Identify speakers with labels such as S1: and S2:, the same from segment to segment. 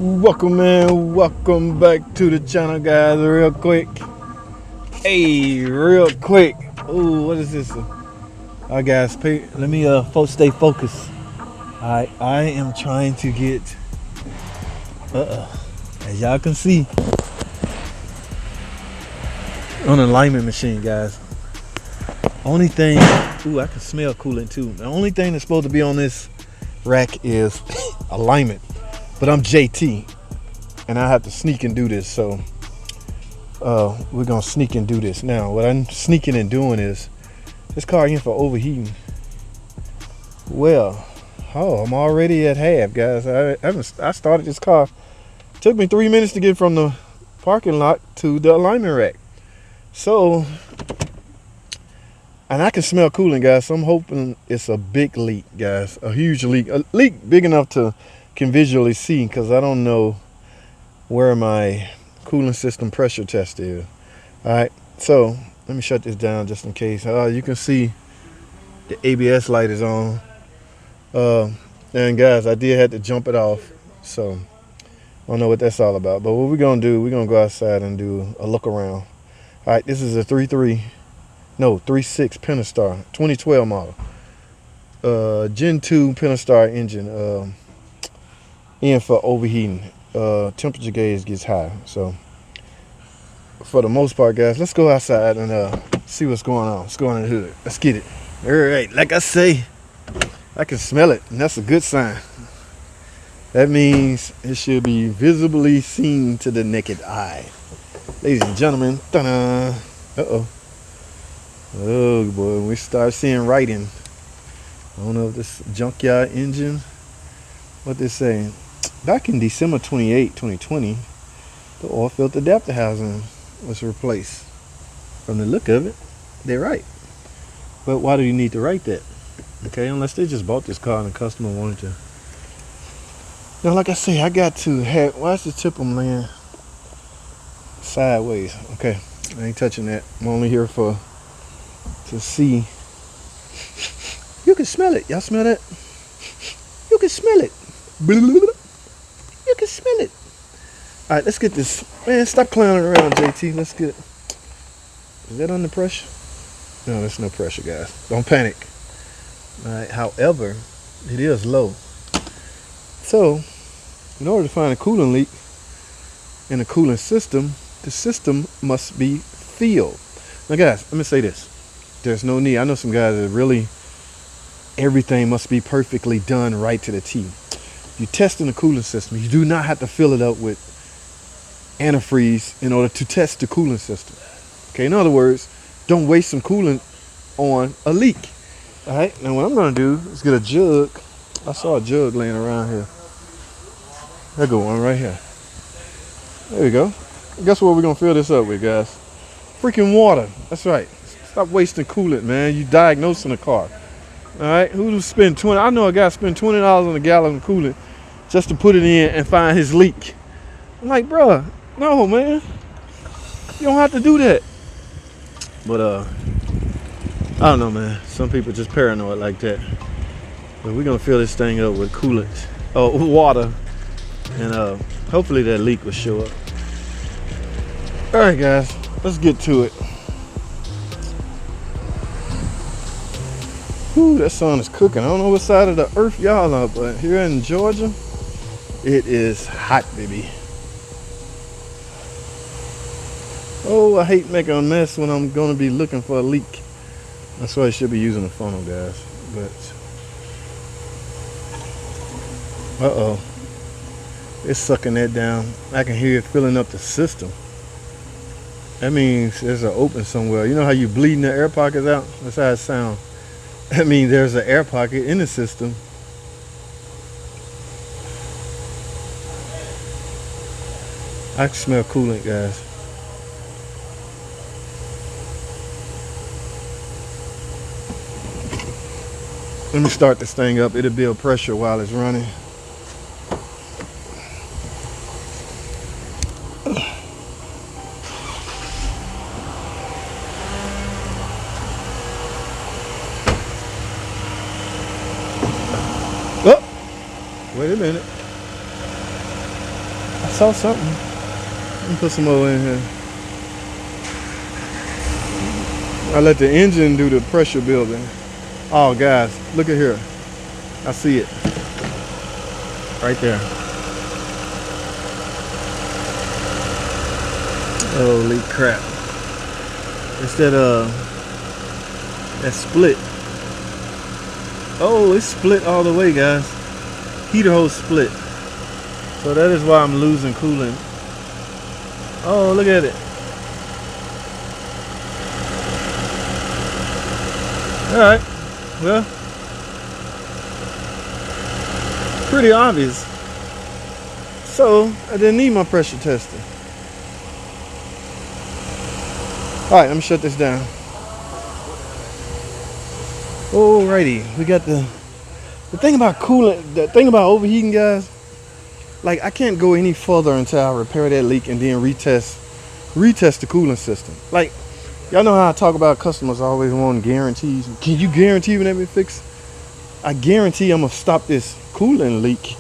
S1: Welcome man, welcome back to the channel guys. Real quick, hey, real quick. Ooh, what is this? Alright guys, let me stay focused. I am trying to get as y'all can see on an alignment machine, guys. Only thing, ooh, I can smell coolant too. The only thing that's supposed to be on this rack is alignment, but I'm JT and I have to sneak and do this, so we're gonna sneak and do this. Now what I'm sneaking and doing is this car in for overheating. Well, I'm already at half, guys. I started this car. It took me 3 minutes to get from the parking lot to the alignment rack. So, and I can smell coolant, guys. So I'm hoping it's a big leak, guys. A huge leak. A leak big enough to can visually see, because I don't know where my coolant system pressure test is. All right, so let me shut this down just in case. You can see the ABS light is on. And guys, I did have to jump it off, so I don't know what that's all about. But what we're gonna do, we're gonna go outside and do a look around. All right, this is a 3.6 Pentastar 2012 model, Gen 2 Pentastar engine, in for overheating. Temperature gauge gets high, so for the most part, guys, let's go outside and see what's going on. Let's go on in the hood. Let's get it. All right, like I say, I can smell it, and that's a good sign. That means it should be visibly seen to the naked eye. Ladies and gentlemen, ta-da! Oh boy, when we start seeing writing. I don't know if this junkyard engine, what they're saying. Back in December 28, 2020, the oil filter adapter housing was replaced. From the look of it, they're right. But why do you need to write that? Okay, unless they just bought this car and the customer wanted to. Now, like I say, I got to have, watch the tip I'm laying sideways. Okay, I ain't touching that. I'm only here to see. You can smell it. Y'all smell that? You can smell it. You can smell it. All right, let's get this. Man, stop clowning around, JT. Let's get. Is that under pressure? No, there's no pressure, guys. Don't panic. All right. However, it is low. So, in order to find a coolant leak in a coolant system, the system must be filled. Now, guys, let me say this. There's no need. I know some guys that really everything must be perfectly done right to the T. You test in the coolant system, you do not have to fill it up with antifreeze in order to test the coolant system. Okay, in other words, don't waste some coolant on a leak. All right, now what I'm gonna do is get a jug. I saw a jug laying around here. There go one right here. There we go. Guess what we're gonna fill this up with, guys? Freaking water. That's right. Stop wasting coolant, man. You diagnosing a car. All right, who would spend 20? I know a guy spend $20 on a gallon of coolant just to put it in and find his leak. I'm like, bruh, no, man. You don't have to do that. But I don't know, man. Some people just paranoid like that. But we're gonna fill this thing up with coolant, water, and hopefully that leak will show up. All right, guys, let's get to it. Whew, that sun is cooking. I don't know what side of the earth y'all are, but here in Georgia, it is hot, baby. Oh, I hate making a mess when I'm gonna be looking for a leak. That's why I should be using a funnel, guys. But it's sucking that down. I can hear it filling up the system. That means there's an open somewhere. You know how you bleeding the air pockets out? That's how it sounds. That means there's an air pocket in the system. I can smell coolant, guys. Let me start this thing up. It'll build pressure while it's running. Oh, wait a minute. saw something. Let me put some more in here. I let the engine do the pressure building. Oh, guys, look at here. I see it. Right there. Holy crap. It's that split. Oh, it's split all the way, guys. Heater hose split. So that is why I'm losing coolant. Oh, look at it. Alright. Well, pretty obvious. So I didn't need my pressure tester. Alright, let me shut this down. Alrighty, we got the thing about coolant, the thing about overheating, guys. Like, I can't go any further until I repair that leak and then retest the cooling system. Like, y'all know how I talk about customers always wanting guarantees. Can you guarantee when everything fixed? I guarantee I'm gonna stop this coolant leak,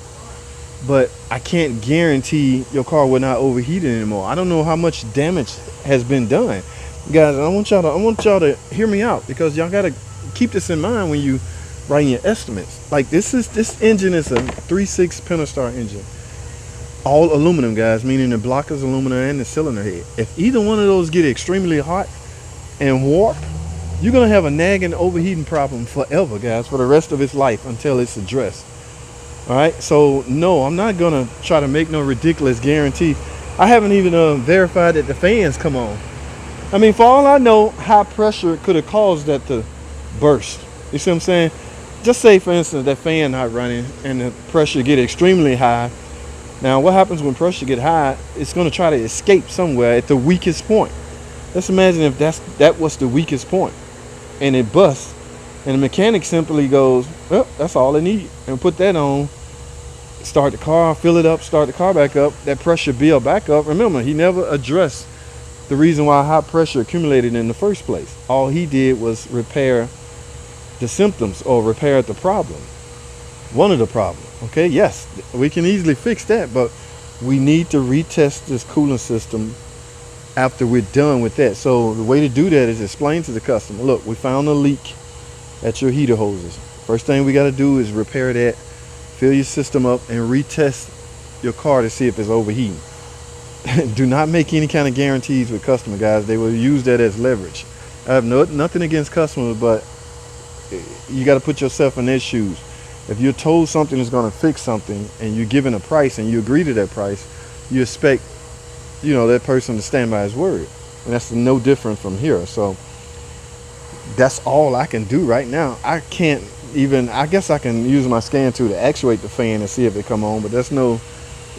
S1: but I can't guarantee your car will not overheat anymore. I don't know how much damage has been done, guys. I want y'all to hear me out, because y'all gotta keep this in mind when you writing your estimates. Like, this engine is a 3.6 Pentastar engine, all aluminum, guys, meaning the block is aluminum and the cylinder head. If either one of those get extremely hot and warp, you're gonna have a nagging overheating problem forever, guys, for the rest of its life until it's addressed. All right, so no, I'm not gonna try to make no ridiculous guarantee. I haven't even verified that the fans come on. I mean, for all I know, high pressure could have caused that to burst. You see what I'm saying? Just say, for instance, that fan not running and the pressure get extremely high. Now, what happens when pressure get high? It's going to try to escape somewhere at the weakest point. Let's imagine if that was the weakest point and it busts, and the mechanic simply goes, well, that's all it needs, and put that on, start the car, fill it up, start the car back up, that pressure build back up. Remember, he never addressed the reason why high pressure accumulated in the first place. All he did was repair the symptoms, or repair the problem, one of the problems. Okay, yes, we can easily fix that, but we need to retest this cooling system after we're done with that. So the way to do that is explain to the customer, look, we found a leak at your heater hoses. First thing we got to do is repair that, fill your system up, and retest your car to see if it's overheating. Do not make any kind of guarantees with customers, guys. They will use that as leverage. I have nothing against customers, but you got to put yourself in their shoes. If you're told something is going to fix something and you're given a price and you agree to that price, you expect, that person to stand by his word. And that's no different from here. So that's all I can do right now. I guess I can use my scan tool to actuate the fan and see if it come on, but that's no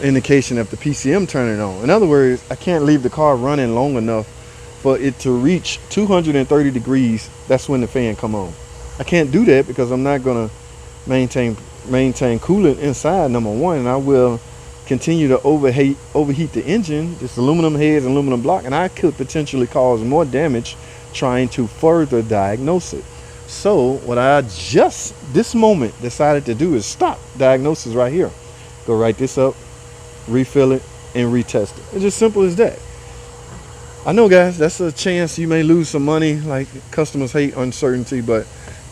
S1: indication of the PCM turning on. In other words, I can't leave the car running long enough for it to reach 230 degrees. That's when the fan come on. I can't do that because I'm not going to maintain coolant inside, number one, and I will continue to overheat the engine, this aluminum heads and aluminum block, and I could potentially cause more damage trying to further diagnose it. So what I just this moment decided to do is stop diagnosis right here. Go write this up, refill it, and retest it. It's as simple as that. I know, guys, that's a chance you may lose some money. Like, customers hate uncertainty, but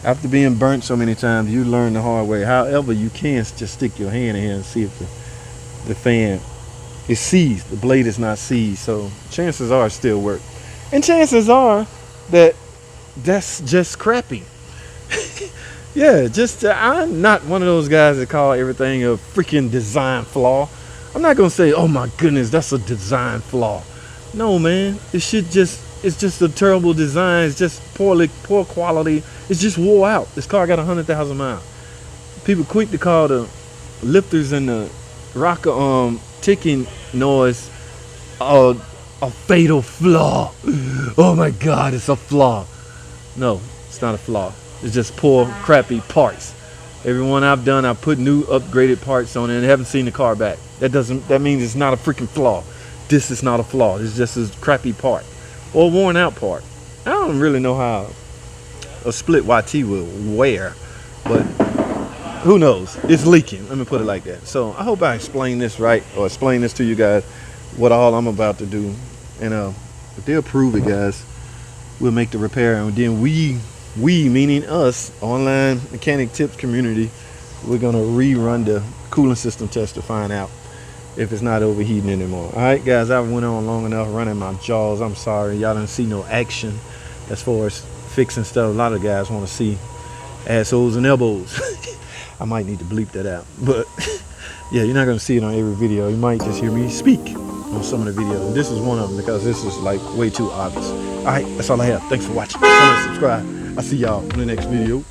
S1: after being burnt so many times, you learn the hard way. However, you can just stick your hand in here and see if the fan is seized. The blade is not seized, so chances are it still work. And chances are that that's just crappy. Yeah, I'm not one of those guys that call everything a freaking design flaw. I'm not gonna say, oh my goodness, that's a design flaw. No, man, it's just a terrible design. It's just poor quality. It's just wore out. This car got 100,000 miles. People quick to call the lifters and the rocker ticking noise a fatal flaw. Oh my God, it's a flaw. No, it's not a flaw. It's just poor, crappy parts. Every one I've done, I've put new upgraded parts on it and haven't seen the car back. That means it's not a freaking flaw. This is not a flaw. It's just a crappy part or worn out part. I don't really know how a split YT will wear, but who knows? It's leaking. Let me put it like that. So I hope I explained this right, or explain this to you guys, what all I'm about to do. And if they approve it, guys, we'll make the repair. And then we meaning us, online mechanic tips community, we're gonna rerun the cooling system test to find out if it's not overheating anymore. All right, guys, I went on long enough running my jaws. I'm sorry, y'all didn't see no action as far as fixing stuff. A lot of guys want to see assholes and elbows. I might need to bleep that out, but yeah, you're not gonna see it on every video. You might just hear me speak on some of the videos, and this is one of them because this is like way too obvious. All right, that's all I have. Thanks for watching. Comment, subscribe. I'll see y'all in the next video.